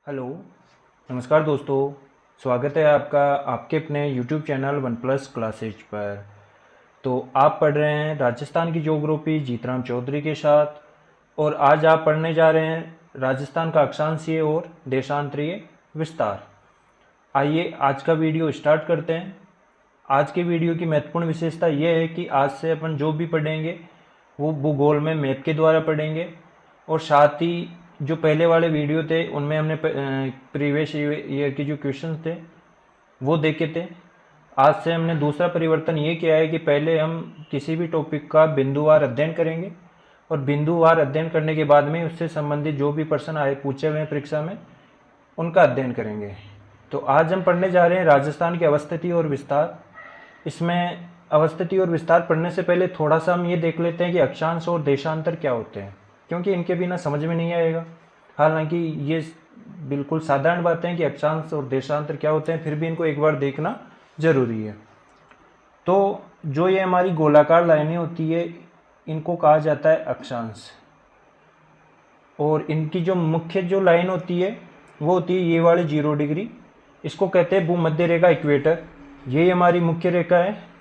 Hello, नमस्कार दोस्तों। स्वागत है आपका आपके अपने YouTube channel one plus classes पर। तो आप पढ़ रहे हैं राजस्थान की ज्योग्राफी जीतराम चौधरी के साथ, और आज आप पढ़ने जा रहे हैं राजस्थान का अक्षांशीय और देशांतरीय विस्तार। आइए आज का वीडियो स्टार्ट करते हैं। आज के वीडियो की महत्वपूर्ण विशेषता यह है कि आज से अपन जो भी पढ़ेंगे वो भूगोल में मैप के द्वारा पढ़ेंगे, और साथ ही जो पहले वाले वीडियो थे उनमें हमने प्रीवियस ईयर के जो क्वेश्चंस थे वो देखे थे। आज से हमने दूसरा परिवर्तन ये किया है कि पहले हम किसी भी टॉपिक का बिंदुवार अध्ययन करेंगे, और बिंदुवार अध्ययन करने के बाद में उससे संबंधित जो भी प्रश्न आए पूछे हुए हैं परीक्षा में उनका अध्ययन करेंगे। तो आज हम पढ़ने जा रहे हैं राजस्थान की अवस्थिति और विस्तार। इसमें अवस्थिति और विस्तार पढ़ने से पहले थोड़ा सा हम ये देख लेते हैं कि अक्षांश और देशांतर क्या होते हैं, क्योंकि इनके बिना समझ में नहीं आएगा। हालांकि ये बिल्कुल साधारण बातें हैं कि अक्षांश और देशांतर क्या होते हैं, फिर भी इनको एक बार देखना जरूरी है। तो जो ये हमारी गोलाकार लाइनें होती है इनको कहा जाता है अक्षांश, और इनकी जो मुख्य जो लाइन होती है वो होती है ये वाली 0 डिग्री। इसको कहते हैं भूमध्य रेखा, इक्वेटर। ये हमारी मुख्य रेखा है।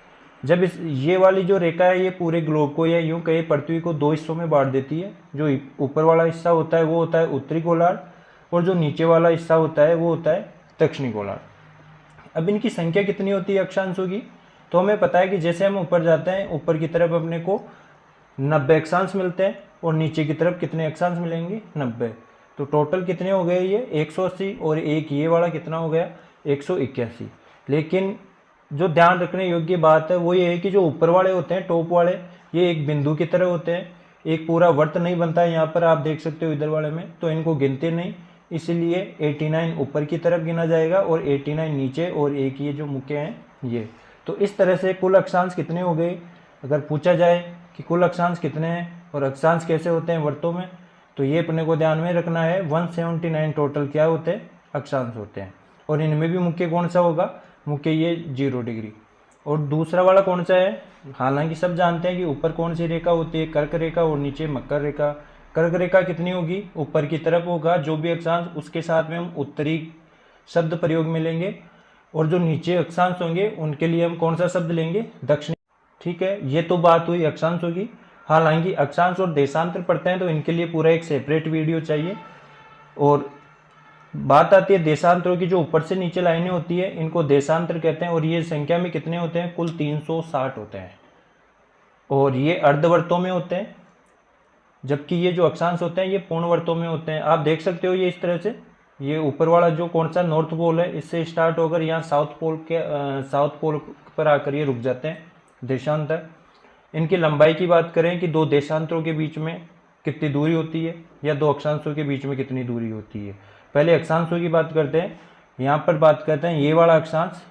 जब ये वाली जो रेखा है ये पूरे ग्लोब को या यूं कहे पृथ्वी को दो हिस्सों में बांट देती है। जो ऊपर वाला हिस्सा होता है वो होता है उत्तरी गोलार्ध, और जो नीचे वाला हिस्सा होता है वो होता है दक्षिणी गोलार्ध। अब इनकी संख्या कितनी होती है अक्षांशों की, तो हमें पता है कि जैसे हम ऊपर जाते हैं ऊपर की तरफ अपने को 90 अक्षांश मिलते हैं, और नीचे की तरफ कितने अक्षांश मिलेंगे, 90। तो टोटल कितने हो गए ये 180, और एक ये वाला कितना हो गया 181। लेकिन जो ध्यान रखने योग्य बात है वो ये है कि जो ऊपर वाले होते हैं टॉप वाले, ये एक बिंदु की तरह होते हैं, एक पूरा वर्त नहीं बनता है। यहाँ पर आप देख सकते हो इधर वाले में, तो इनको गिनते नहीं, इसलिए 89 ऊपर की तरफ गिना जाएगा और 89 नीचे, और एक ये जो मुख्य हैं ये। तो इस तरह से कुल अक्षांश कितने हो गए, अगर पूछा जाए कि कुल अक्षांश कितने हैं और अक्षांश कैसे होते हैं वर्तों में, तो ये अपने को ध्यान में रखना है 179 टोटल क्या होते हैं अक्षांश होते हैं। और इनमें भी मुख्य कौन सा होगा, मुख्य ये 0 डिग्री। और दूसरा वाला कौन सा है, हालांकि सब जानते हैं कि ऊपर कौन सी रेखा होती है, कर्क रेखा, और नीचे मकर रेखा। कर्क रेखा कितनी होगी, ऊपर की तरफ होगा जो भी अक्षांश, उसके साथ में हम उत्तरी शब्द प्रयोग में लेंगे, और जो नीचे अक्षांश होंगे उनके लिए हम कौन सा शब्द लेंगे, दक्षिणी। ठीक है, ये तो बात हुई अक्षांशों की। हालांकि अक्षांश और देशांतर पढ़ते हैं तो इनके लिए पूरा एक सेपरेट वीडियो चाहिए। और बात आती है देशांतरों की, जो ऊपर से नीचे लाइनें होती है इनको देशांतर कहते हैं, और ये संख्या में कितने होते हैं, कुल 360 होते हैं, और ये अर्धवर्तों में होते हैं, जबकि ये जो अक्षांश होते हैं ये पूर्णवर्तों में होते हैं। आप देख सकते हो ये इस तरह से, ये ऊपर वाला जो कौन सा नॉर्थ पोल है इससे स्टार्ट होकर यहाँ साउथ पोल पर आकर ये रुक जाते हैं देशांतर। इनकी लंबाई की बात करें कि दो देशांतरों के बीच में कितनी दूरी होती है, या दो अक्षांशों के बीच में कितनी दूरी होती है। पहले अक्षांशों की बात करते हैं। यहाँ पर बात करते हैं ये वाला अक्षांश,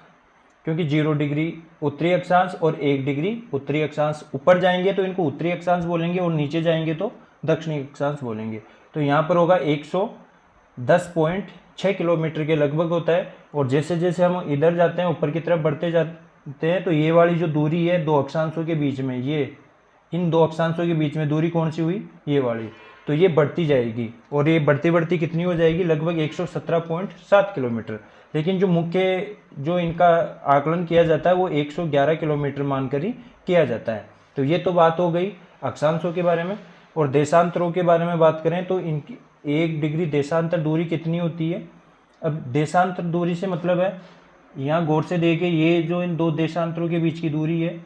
क्योंकि 0 डिग्री उत्तरी अक्षांश और 1 डिग्री उत्तरी अक्षांश। ऊपर जाएंगे तो इनको उत्तरी अक्षांश बोलेंगे, और नीचे जाएंगे तो दक्षिणी अक्षांश बोलेंगे। तो यहाँ पर होगा 110.6 किलोमीटर के लगभग होता है। और जैसे जैसे हम इधर जाते हैं ऊपर की तरफ बढ़ते जाते हैं, तो ये वाली जो दूरी है दो अक्षांशों के बीच में, ये इन दो अक्षांशों के बीच में दूरी कौन सी हुई, ये वाली, तो ये बढ़ती जाएगी, और ये बढ़ती बढ़ती कितनी हो जाएगी, लगभग 117.7 किलोमीटर। लेकिन जो मुख्य जो इनका आकलन किया जाता है वो 111 किलोमीटर मानकर ही किया जाता है। तो ये तो बात हो गई अक्षांशों के बारे में। और देशांतरों के बारे में बात करें तो इनकी 1 डिग्री देशांतर दूरी कितनी होती है। अब देशांतर दूरी से मतलब है, यहाँ गौर से देखिए, ये जो इन दो देशांतरों के बीच की दूरी है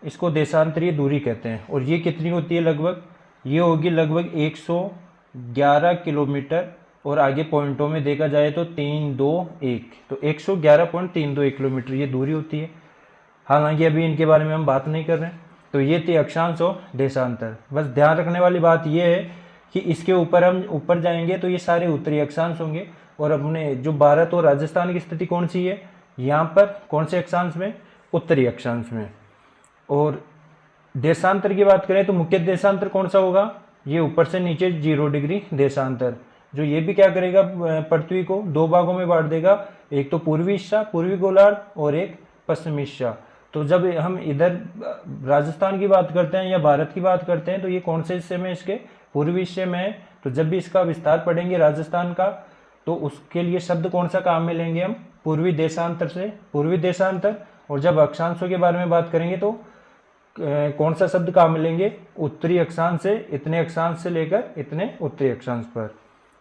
इसको देशांतरीय दूरी कहते हैं। और ये कितनी होती है, लगभग ये होगी लगभग 111 किलोमीटर, और आगे पॉइंटों में देखा जाए तो 321, तो 111.321 किलोमीटर ये दूरी होती है। हालांकि अभी इनके बारे में हम बात नहीं कर रहे हैं। तो ये थी अक्षांश और देशांतर। बस ध्यान रखने वाली बात ये है कि इसके ऊपर हम ऊपर जाएंगे तो ये सारे उत्तरी अक्षांश होंगे, और अपने जो भारत और राजस्थान की स्थिति कौन सी है, यहाँ पर कौन से अक्षांश में, उत्तरी अक्षांश में। और देशांतर की बात करें तो मुख्य देशांतर कौन सा होगा, ये ऊपर से नीचे 0 डिग्री देशांतर, जो ये भी क्या करेगा, पृथ्वी को दो भागों में बांट देगा, एक तो पूर्वी हिस्सा पूर्वी गोलार्ध और एक पश्चिमी हिस्सा। तो जब हम इधर राजस्थान की बात करते हैं या भारत की बात करते हैं तो ये कौन से हिस्से में, इसके पूर्वी हिस्से में है। तो जब भी इसका विस्तार पढ़ेंगे राजस्थान का, तो उसके लिए शब्द कौन सा काम में लेंगे हम? पूर्वी देशांतर से पूर्वी देशांतर। और जब अक्षांशों के बारे में बात करेंगे तो कौन सा शब्द काम में लेंगे? उत्तरी अक्षांश से इतने अक्षांश से लेकर इतने उत्तरी अक्षांश पर।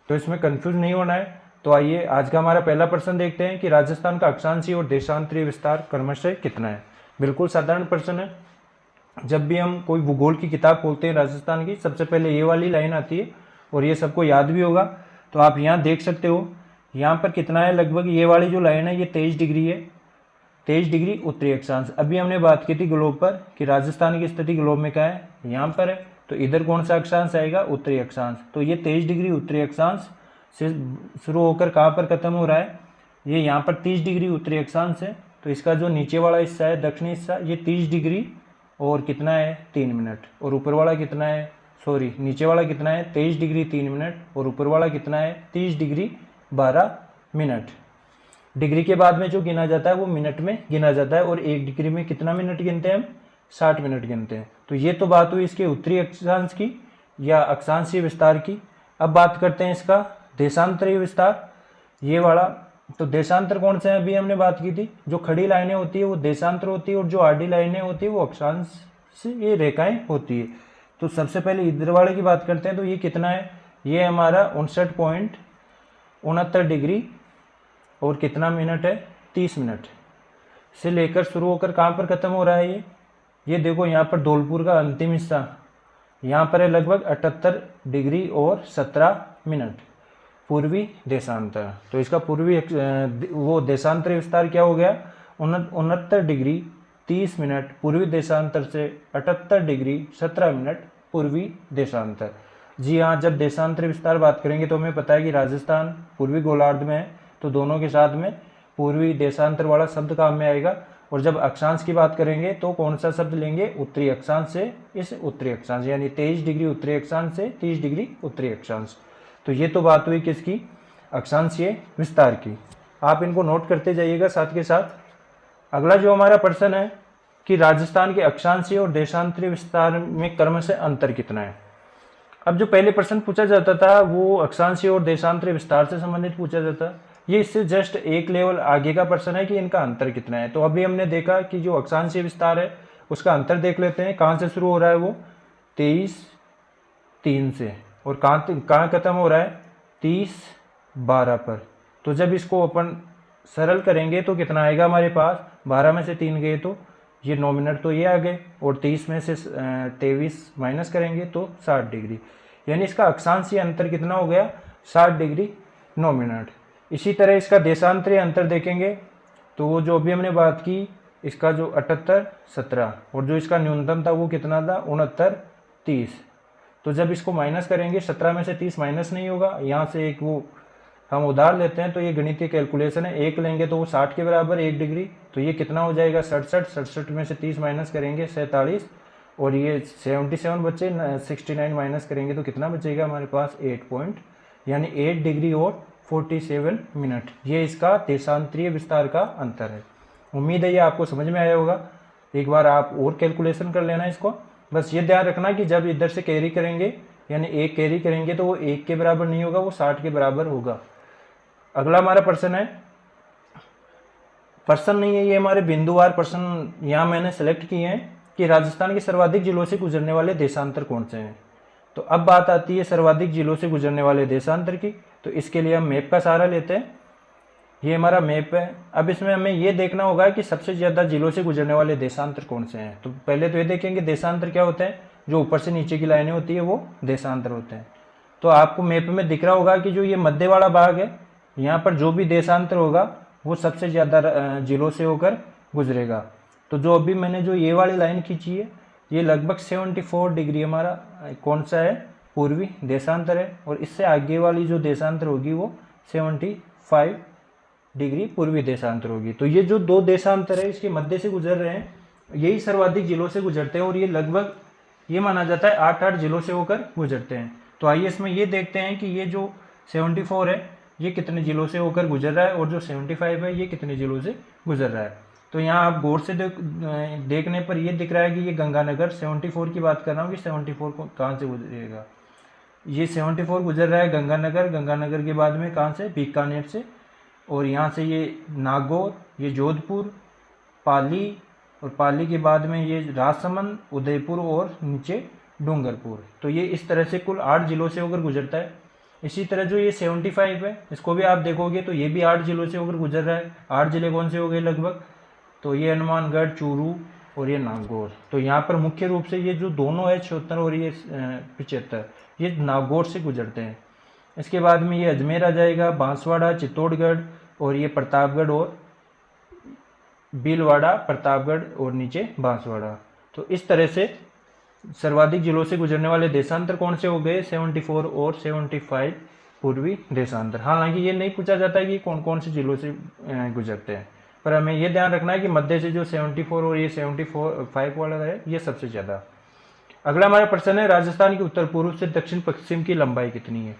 तो इसमें कंफ्यूज नहीं होना है। तो आइए आज का हमारा पहला प्रश्न देखते हैं कि राजस्थान का अक्षांशीय और देशांतरीय विस्तार क्रमशः कितना है। बिल्कुल साधारण प्रश्न है। जब भी हम कोई भूगोल की किताब खोलते हैं राजस्थान की, सबसे पहले ये वाली लाइन आती है और ये सबको याद भी होगा। तो आप यहाँ देख सकते हो, यहाँ पर कितना है, लगभग ये वाली जो लाइन है ये 23 डिग्री है, 23 डिग्री उत्तरी अक्षांश। अभी हमने बात की थी ग्लोब पर कि राजस्थान की स्थिति ग्लोब में क्या है, यहाँ पर है। तो इधर कौन सा अक्षांश आएगा? उत्तरी अक्षांश। तो ये 23 डिग्री उत्तरी अक्षांश से शुरू होकर कहाँ पर खत्म हो रहा है? ये यहाँ पर 30 डिग्री उत्तरी अक्षांश है। तो इसका जो नीचे वाला हिस्सा है, दक्षिणी हिस्सा, ये 30 डिग्री और कितना है? 3 मिनट। और ऊपर वाला कितना है? नीचे वाला कितना है? 23 डिग्री 3 मिनट। और ऊपर वाला कितना है? 30 डिग्री 12 मिनट। डिग्री के बाद में जो गिना जाता है वो मिनट में गिना जाता है। और 1 डिग्री में कितना मिनट गिनते हैं हम? 60 मिनट गिनते हैं। तो ये तो बात हुई इसके उत्तरी अक्षांश की या अक्षांशीय विस्तार की। अब बात करते हैं इसका देशांतरीय विस्तार, ये वाला। तो देशांतर कौन सा है? अभी हमने बात की थी, जो खड़ी लाइनें होती है वो देशांतर होती है और जो आडी लाइनें होती है वो अक्षांश से ये रेखाएं होती है। तो सबसे पहले इधर वाले की बात करते हैं। तो ये कितना है? ये हमारा 59.69 डिग्री और कितना मिनट है? 30 मिनट से लेकर शुरू होकर कहाँ पर खत्म हो रहा है? ये देखो यहाँ पर धौलपुर का अंतिम हिस्सा यहाँ पर है, लगभग 78 डिग्री और 17 मिनट पूर्वी देशांतर। तो इसका पूर्वी वो देशांतरीय विस्तार क्या हो गया? 69 डिग्री 30 मिनट पूर्वी देशांतर से 78 डिग्री 17 मिनट पूर्वी देशांतर। जी हाँ, जब देशांतरीय विस्तार बात करेंगे तो हमें पता है कि राजस्थान पूर्वी गोलार्ध में है, तो दोनों के साथ में पूर्वी देशांतर वाला शब्द काम में आएगा। और जब अक्षांश की बात करेंगे तो कौन सा शब्द लेंगे? उत्तरी अक्षांश से इस उत्तरी अक्षांश, यानी 23 डिग्री उत्तरी अक्षांश से 30 डिग्री उत्तरी अक्षांश। तो ये तो बात हुई किसकी? अक्षांशीय विस्तार की। आप इनको नोट करते जाइएगा साथ के साथ। अगला जो हमारा प्रश्न है कि राजस्थान के अक्षांशीय और देशांतरीय विस्तार में क्रमशः अंतर कितना है। अब जो पहले प्रश्न पूछा जाता था वो अक्षांशीय और देशांतरीय विस्तार से संबंधित पूछा जाता, ये इससे जस्ट एक लेवल आगे का प्रश्न है कि इनका अंतर कितना है। तो अभी हमने देखा कि जो अक्षांशीय विस्तार है उसका अंतर देख लेते हैं। कहाँ से शुरू हो रहा है वो? 23-3 से। और कहाँ खत्म हो रहा है? 30-12 पर। तो जब इसको अपन सरल करेंगे तो कितना आएगा हमारे पास? 12 में से 3 गए तो ये 9 मिनट तो ये आ गए, और 30 में से 23 माइनस करेंगे तो 60 डिग्री। यानी इसका अक्षांशीय अंतर कितना हो गया? 60 डिग्री 9 मिनट। इसी तरह इसका देशांतरीय अंतर देखेंगे तो वो जो अभी हमने बात की, इसका जो 78-17 और जो इसका न्यूनतम था वो कितना था? 69-30। तो जब इसको माइनस करेंगे, 17 में से 30 माइनस नहीं होगा, यहाँ से एक वो हम उधार लेते हैं तो ये गणितीय कैलकुलेशन है। 1 लेंगे तो वो 60 के बराबर 1 डिग्री, तो ये कितना हो जाएगा? 67 में से 30 माइनस करेंगे 47, और ये 77 बचे, 69 माइनस करेंगे तो कितना बचेगा हमारे पास? 8 पॉइंट, यानी 8 डिग्री और 47 मिनट। ये इसका देशांतरीय विस्तार का अंतर है। उम्मीद है ये आपको समझ में आया होगा। एक बार आप और कैलकुलेशन कर लेना इसको। बस ये ध्यान रखना कि जब इधर से कैरी करेंगे, यानी 1 कैरी करेंगे तो वो 1 के बराबर नहीं होगा, वो 60 के बराबर होगा। अगला हमारा प्रश्न है, प्रश्न नहीं है ये हमारे बिंदुवार प्रश्न यहाँ मैंने सेलेक्ट किए हैं कि राजस्थान के सर्वाधिक जिलों से गुजरने वाले देशांतर कौन से हैं। तो अब बात आती है सर्वाधिक जिलों से गुजरने वाले देशांतर की। तो इसके लिए हम मैप का सहारा लेते हैं। ये हमारा मैप है। अब इसमें हमें ये देखना होगा कि सबसे ज़्यादा जिलों से गुजरने वाले देशांतर कौन से हैं। तो पहले तो ये देखेंगे देशांतर क्या होते हैं। जो ऊपर से नीचे की लाइनें होती है वो देशांतर होते हैं। तो आपको मैप में दिख रहा होगा कि जो ये मध्य वाला भाग है, यहाँ पर जो भी देशांतर होगा वो सबसे ज़्यादा जिलों से होकर गुजरेगा। तो जो अभी मैंने जो ये वाली लाइन खींची है, ये लगभग 74 डिग्री हमारा कौन सा है? पूर्वी देशांतर है। और इससे आगे वाली जो देशांतर होगी वो 75 डिग्री पूर्वी देशांतर होगी। तो ये जो 2 देशांतर है इसके मध्य से गुजर रहे हैं, यही सर्वाधिक जिलों से गुजरते हैं। और ये लगभग ये माना जाता है 8 जिलों से होकर गुजरते हैं। तो आइए इसमें ये देखते हैं कि ये जो 74 है ये कितने जिलों से होकर गुजर रहा है, और जो 75 है ये कितने जिलों से गुजर रहा है। तो यहाँ आप गौर से देखने पर ये दिख रहा है कि ये गंगानगर 74 की बात कर रहा हूँ कि 74 को कहाँ से गुजरेगा। ये 74 गुजर रहा है गंगानगर, गंगानगर के बाद में कहाँ से, बीकानेर से, और यहाँ से ये नागौर, ये जोधपुर, पाली, और पाली के बाद में ये राजसमंद, उदयपुर और नीचे डूंगरपुर। तो ये इस तरह से कुल 8 जिलों से होकर गुजरता है। इसी तरह जो ये 75 है, इसको भी आप देखोगे तो ये भी 8 जिलों से होकर गुजर रहा है। 8 जिले कौन से हो गए लगभग, तो ये हनुमानगढ़, चूरू और ये नागौर। तो यहाँ पर मुख्य रूप से ये जो दोनों है 76 और ये 75, ये नागौर से गुजरते हैं। इसके बाद में ये अजमेर आ जाएगा, बांसवाड़ा, चित्तौड़गढ़ और ये प्रतापगढ़ और भीलवाड़ा, प्रतापगढ़ और नीचे बांसवाड़ा। तो इस तरह से सर्वाधिक जिलों से गुजरने वाले देशांतर कौन से हो गए, 74 और 75 पूर्वी देशांतर। हालांकि ये नहीं पूछा जाता है कि कौन कौन से जिलों से गुजरते हैं, पर हमें ये ध्यान रखना है कि मध्य से जो 74 और ये 75 वाला है ये सबसे ज़्यादा। अगला हमारा प्रश्न है, राजस्थान की उत्तर पूर्व से दक्षिण पश्चिम की लंबाई कितनी है।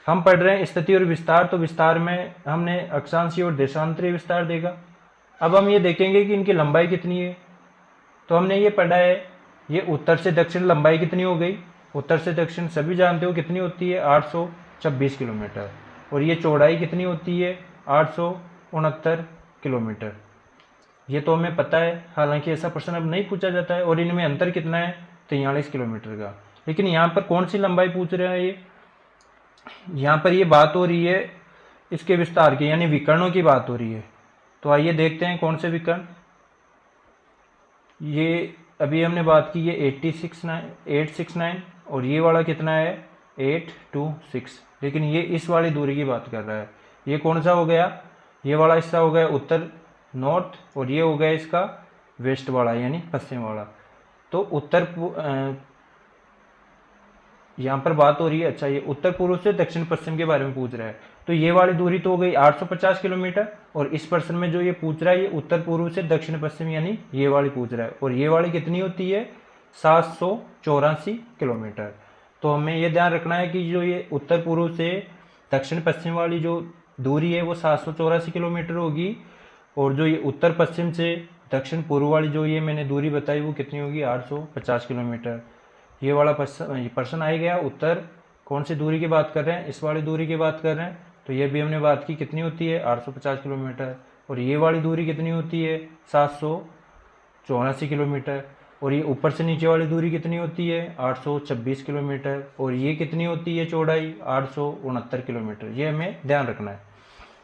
हम पढ़ रहे हैं स्थिति और विस्तार, तो विस्तार में हमने अक्षांशीय और देशांतरीय विस्तार देखा। अब हम ये देखेंगे कि इनकी लंबाई कितनी है। तो हमने ये पढ़ा है, ये उत्तर से दक्षिण लंबाई कितनी हो गई, उत्तर से दक्षिण सभी जानते हो कितनी होती है, 826 किलोमीटर, और ये चौड़ाई कितनी होती है, 869 किलोमीटर। ये तो हमें पता है, हालांकि ऐसा प्रश्न अब नहीं पूछा जाता है। और इनमें अंतर कितना है, 43 किलोमीटर का। लेकिन यहाँ पर कौन सी लंबाई पूछ रहे हैं, ये यहाँ पर ये बात हो रही है इसके विस्तार की, यानी विकर्णों की बात हो रही है। तो आइए देखते हैं कौन से विकर्ण। ये अभी हमने बात की, ये 869 और ये वाला कितना है, 826। लेकिन ये इस वाली दूरी की बात कर रहा है। ये कौन सा हो गया, ये वाला हिस्सा हो गया उत्तर नॉर्थ, और ये हो गया इसका वेस्ट वाला यानी पश्चिम वाला। तो यहाँ पर बात हो रही है, अच्छा ये उत्तर पूर्व से दक्षिण पश्चिम के बारे में पूछ रहा है। तो ये वाली दूरी तो हो गई 850 किलोमीटर, और इस प्रश्न में जो ये पूछ रहा है ये उत्तर पूर्व से दक्षिण पश्चिम यानी ये वाली पूछ रहा है। और ये वाली कितनी होती है, 784 किलोमीटर। तो हमें ये ध्यान रखना है कि जो ये उत्तर पूर्व से दक्षिण पश्चिम वाली जो दूरी है वो 784 किलोमीटर होगी, और जो ये उत्तर पश्चिम से दक्षिण पूर्व वाली जो ये मैंने दूरी बताई वो कितनी होगी, 850 किलोमीटर। ये वाला प्रश्न आ गया, उत्तर कौन सी दूरी की बात कर रहे हैं, इस वाली दूरी की बात कर रहे हैं। तो ये भी हमने बात की कितनी होती है, 850 किलोमीटर। और ये वाली दूरी कितनी होती है, 784 किलोमीटर। और ये ऊपर से नीचे वाली दूरी कितनी होती है, 826 किलोमीटर। और ये कितनी होती है चौड़ाई, 869 किलोमीटर। ये हमें ध्यान रखना है।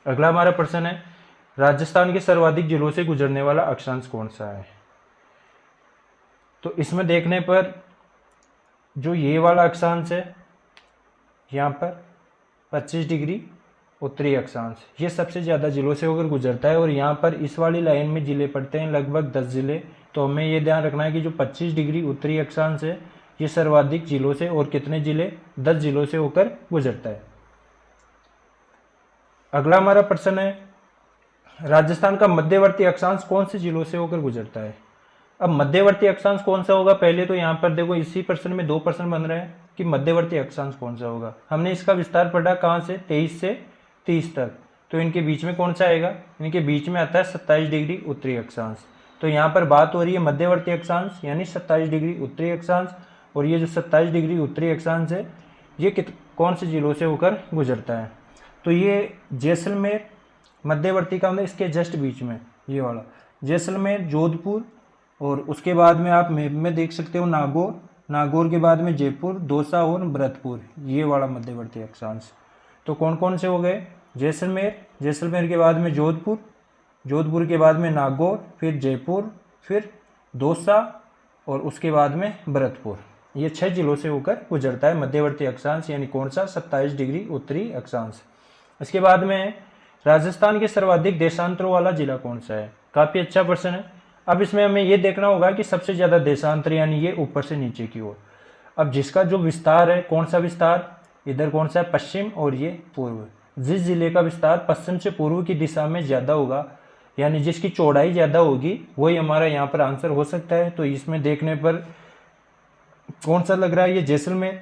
अगला हमारा प्रश्न है, राजस्थान के सर्वाधिक जिलों से गुजरने वाला अक्षांश कौन सा है। तो इसमें देखने पर जो ये वाला अक्षांश है यहाँ पर 25 डिग्री उत्तरी अक्षांश, ये सबसे ज़्यादा जिलों से होकर गुजरता है। और यहाँ पर इस वाली लाइन में जिले पड़ते हैं लगभग 10 जिले। तो हमें ये ध्यान रखना है कि जो 25 डिग्री उत्तरी अक्षांश है ये सर्वाधिक जिलों से, और कितने जिले, 10 जिलों से होकर गुजरता है। अगला हमारा प्रश्न है, राजस्थान का मध्यवर्ती अक्षांश कौन से जिलों से होकर गुजरता है। अब मध्यवर्ती अक्षांश कौन सा होगा, पहले तो यहाँ पर देखो इसी प्रश्न में 2 प्रश्न बन रहे हैं कि मध्यवर्ती अक्षांश कौन सा होगा। हमने इसका विस्तार पढ़ा कहाँ से, 23 से 30 तक। तो इनके बीच में कौन सा आएगा, इनके बीच में आता है 27 डिग्री उत्तरी अक्षांश। तो यहाँ पर बात हो रही है मध्यवर्ती अक्षांश यानी 27 डिग्री उत्तरी अक्षांश। और ये जो 27 डिग्री उत्तरी अक्षांश है ये कौन से जिलों से होकर गुजरता है। तो ये जैसलमेर मध्यवर्ती का मतलब इसके जस्ट बीच में ये वाला जैसलमेर, जोधपुर, और उसके बाद में आप मैप में देख सकते हो नागौर, नागौर के बाद में जयपुर, दौसा और भरतपुर, ये वाला मध्यवर्ती अक्षांश। तो कौन कौन से हो गए, जैसलमेर, जैसलमेर के बाद में जोधपुर, जोधपुर के बाद में नागौर, फिर जयपुर, फिर दौसा और उसके बाद में भरतपुर। ये 6 जिलों से होकर गुजरता है मध्यवर्ती अक्षांश यानी कौन सा, 27 डिग्री उत्तरी अक्षांश। इसके बाद में राजस्थान के सर्वाधिक देशांतरों वाला जिला कौन सा है। काफ़ी अच्छा प्रश्न है। अब इसमें हमें ये देखना होगा कि सबसे ज़्यादा देशांतर यानी ये ऊपर से नीचे की ओर। अब जिसका जो विस्तार है, कौन सा विस्तार, इधर कौन सा है, पश्चिम और ये पूर्व। जिस जिले का विस्तार पश्चिम से पूर्व की दिशा में ज़्यादा होगा यानी जिसकी चौड़ाई ज़्यादा होगी वही हमारा यहाँ पर आंसर हो सकता है। तो इसमें देखने पर कौन सा लग रहा है, ये जैसलमेर,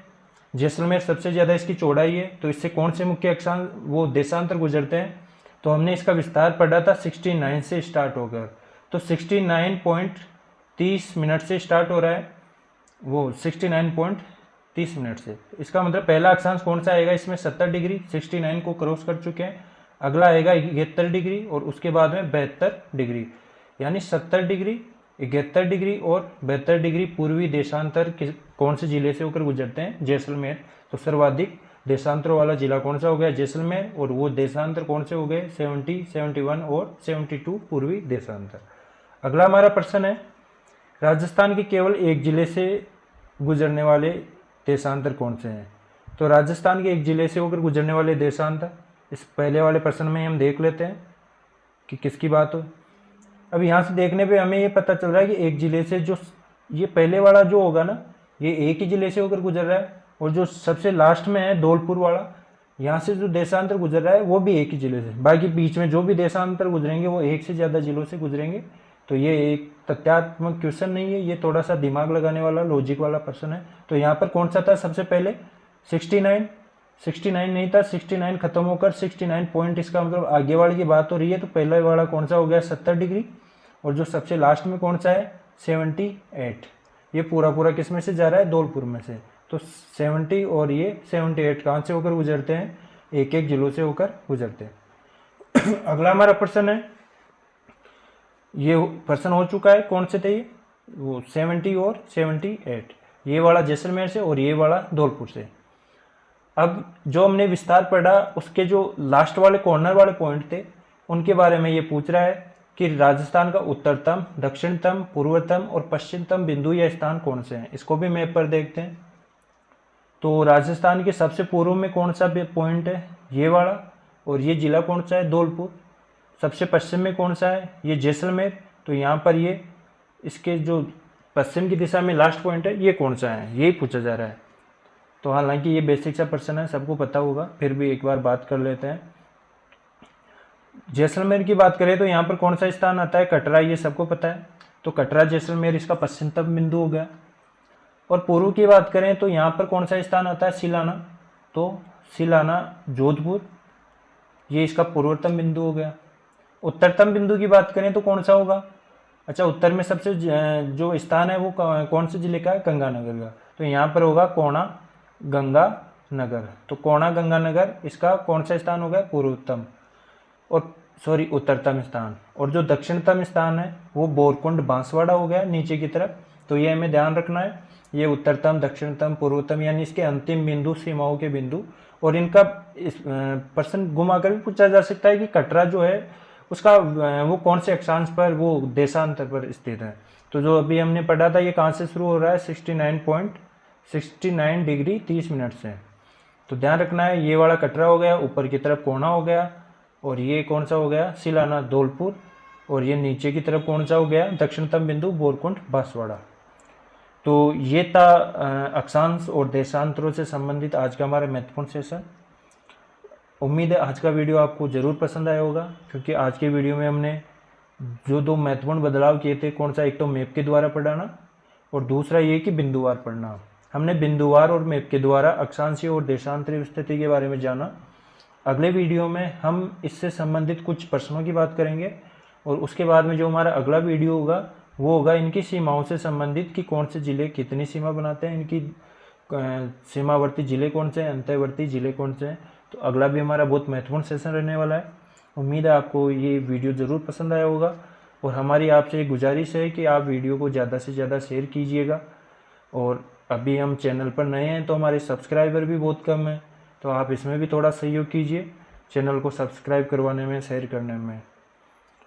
जैसलमेर सबसे ज़्यादा इसकी चौड़ाई है। तो इससे कौन से मुख्य अक्षांश वो देशांतर गुजरते हैं। तो हमने इसका विस्तार पढ़ा था 69 से स्टार्ट होकर। तो 69.30 मिनट से स्टार्ट हो रहा है, वो 69 30 मिनट से। इसका मतलब पहला अक्षांश कौन सा आएगा इसमें 70 डिग्री, 69 को क्रॉस कर चुके हैं। अगला आएगा 71 डिग्री और उसके बाद में 72 डिग्री, यानी 70 डिग्री, 71 डिग्री और 72 डिग्री पूर्वी देशांतर कौन से जिले से होकर गुजरते हैं? जैसलमेर। तो सर्वाधिक देशांतर वाला जिला कौन सा हो गया? जैसलमेर। और वो देशांतर कौन से हो गए? 70, 71 और 72 पूर्वी देशांतर। अगला हमारा प्रश्न है, राजस्थान के केवल एक जिले से गुजरने वाले देशांतर कौन से हैं? तो राजस्थान के एक जिले से होकर गुजरने वाले देशांतर इस पहले वाले प्रश्न में हम देख लेते हैं कि किसकी बात हो। अब यहाँ से देखने पे हमें ये पता चल रहा है कि एक जिले से, जो ये पहले वाला जो होगा ना, ये एक ही जिले से होकर गुजर रहा है, और जो सबसे लास्ट में है धौलपुर वाला, यहाँ से जो देशांतर गुजर रहा है वो भी एक ही जिले से। बाकी बीच में जो भी देशांतर गुजरेंगे वो एक से ज़्यादा जिलों से गुजरेंगे। तो ये एक तथ्यात्मक क्वेश्चन नहीं है, ये थोड़ा सा दिमाग लगाने वाला, लॉजिक वाला प्रश्न है। तो यहाँ पर कौन सा था सबसे पहले? 69 नहीं था, 69 खत्म होकर 69 पॉइंट, इसका मतलब आगे वाले की बात हो रही है। तो पहला वाला कौन सा हो गया? 70 डिग्री। और जो सबसे लास्ट में कौन सा है? 78। ये पूरा किस में से जा रहा है? धौलपुर में से। तो 70 और ये 78 कहाँ से होकर गुजरते हैं? एक एक जिलों से होकर गुजरते हैं। अगला हमारा प्रश्न है, ये प्रश्न हो चुका है, कौन से थे ये? वो 70 और 78, ये वाला जैसलमेर से और ये वाला धौलपुर से। अब जो हमने विस्तार पढ़ा उसके जो लास्ट वाले कॉर्नर वाले पॉइंट थे उनके बारे में ये पूछ रहा है कि राजस्थान का उत्तरतम, दक्षिणतम, पूर्वतम और पश्चिमतम बिंदु या स्थान कौन से हैं। इसको भी मैप पर देखते हैं। तो राजस्थान के सबसे पूर्व में कौन सा पॉइंट है? ये वाला। और ये जिला कौन सा है? धौलपुर। सबसे पश्चिम में कौन सा है? ये जैसलमेर। तो यहाँ पर ये इसके जो पश्चिम की दिशा में लास्ट पॉइंट है ये कौन सा है, यही पूछा जा रहा है। तो हालांकि ये बेसिक सा प्रश्न है, सबको पता होगा, फिर भी एक बार बात कर लेते हैं। जैसलमेर की बात करें तो यहाँ पर कौन सा स्थान आता है? कटरा, ये सबको पता है। तो कटरा जैसलमेर इसका पश्चिमतम बिंदु हो गया। और पूर्व की बात करें तो यहाँ पर कौन सा स्थान आता है? सिलाना। तो सिलाना जोधपुर, ये इसका पूर्वतम बिंदु हो गया। उत्तरतम बिंदु की बात करें तो कौन सा होगा? अच्छा, उत्तर में सबसे जो स्थान है वो कौन से जिले का है? गंगानगर का। तो यहाँ पर होगा कोणा गंगानगर। तो कोणा गंगानगर इसका कौन सा स्थान हो गया? पूर्वोत्तम, और सॉरी उत्तरतम स्थान। और जो दक्षिणतम स्थान है वो बोरकुंड बांसवाड़ा हो गया नीचे की तरफ। तो ये हमें ध्यान रखना है, ये उत्तरतम, दक्षिणतम, पूर्वोत्तम यानी इसके अंतिम बिंदु, सीमाओं के बिंदु। और इनका इस प्रश्न घुमाकर भी पूछा जा सकता है कि कटरा जो है उसका वो कौन से अक्षांश पर, वो देशांतर पर स्थित है। तो जो अभी हमने पढ़ा था ये कहाँ से शुरू हो रहा है? 69 डिग्री 30 मिनट से। तो ध्यान रखना है, ये वाला कटरा हो गया, ऊपर की तरफ कोणा हो गया, और ये कौन सा हो गया? सिलाना धौलपुर। और ये नीचे की तरफ कौन सा हो गया? दक्षिणतम बिंदु बोरकुंड बांसवाड़ा। तो ये था अक्षांश और देशांतरों से संबंधित आज का हमारा महत्वपूर्ण सेशन। उम्मीद है आज का वीडियो आपको ज़रूर पसंद आया होगा, क्योंकि आज के वीडियो में हमने जो दो महत्वपूर्ण बदलाव किए थे, कौन सा? एक तो मैप के द्वारा पढ़ाना और दूसरा ये कि बिंदुवार पढ़ना। हमने बिंदुवार और मैप के द्वारा अक्षांशीय और देशांतरीय स्थिति के बारे में जाना। अगले वीडियो में हम इससे संबंधित कुछ प्रश्नों की बात करेंगे, और उसके बाद में जो हमारा अगला वीडियो होगा वो होगा इनकी सीमाओं से संबंधित, कि कौन से ज़िले कितनी सीमा बनाते हैं, इनकी सीमावर्ती ज़िले कौन से हैं, अंतर्वर्ती ज़िले कौन से हैं। तो अगला भी हमारा बहुत महत्वपूर्ण सेशन रहने वाला है। उम्मीद है आपको ये वीडियो ज़रूर पसंद आया होगा, और हमारी आपसे एक गुजारिश है कि आप वीडियो को ज़्यादा से ज़्यादा शेयर कीजिएगा। और अभी हम चैनल पर नए हैं तो हमारे सब्सक्राइबर भी बहुत कम हैं, तो आप इसमें भी थोड़ा सहयोग कीजिए चैनल को सब्सक्राइब करवाने में, शेयर करने में।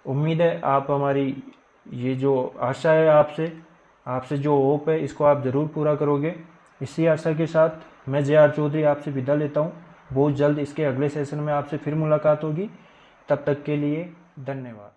उम्मीद है आप हमारी ये जो आशा है आपसे जो होप है इसको आप ज़रूर पूरा करोगे। इसी आशा के साथ मैं जे आर चौधरी आपसे विदा लेता हूँ। बहुत जल्द इसके अगले सेशन में आपसे फिर मुलाकात होगी। तब तक के लिए धन्यवाद।